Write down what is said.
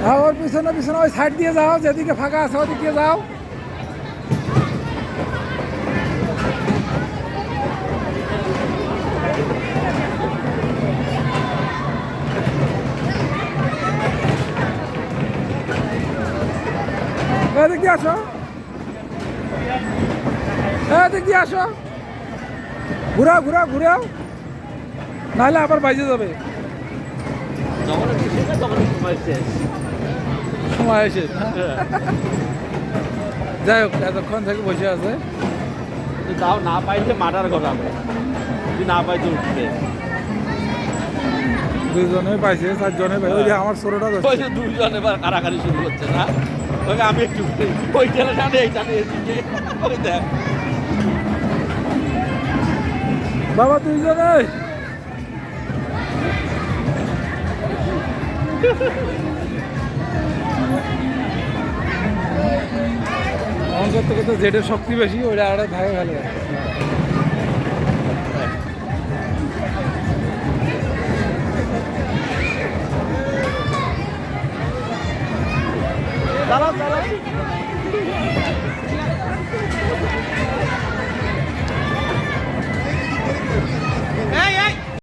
হ্যাঁ ওর পিছনে পিছনে ওই সাইড দিয়ে যাও, যেদিকে ফাঁকা আছে ওদিক দিয়ে যাও। এদিক দিয়ে আসো, এদিক দিয়ে আসো, ঘুরাও ঘুরাও ঘুরাও, নাহলে আবার বাইজে যাবে। সময় এসে যাই হোক, এতক্ষণ থেকে বসে আছে। তাও না পাইলে মার্ডার করাবে, যদি না পাইতে উঠবে। দুজনে পাইছে, চারজনে পাইছে। ওই যে আমার ছোটটা ওই যে দুজন এবার কারাকারি শুরু করছে না, ওকে আমি একটু ওই টেনে টানে এই টানে এদিকে ওই দেখ। বাবা দুইজনে অঙ্ক থেকে তো জেটের শক্তি বেশি, ওইটা আরে ভাগে ভালো। চালাও চালাও। এই এই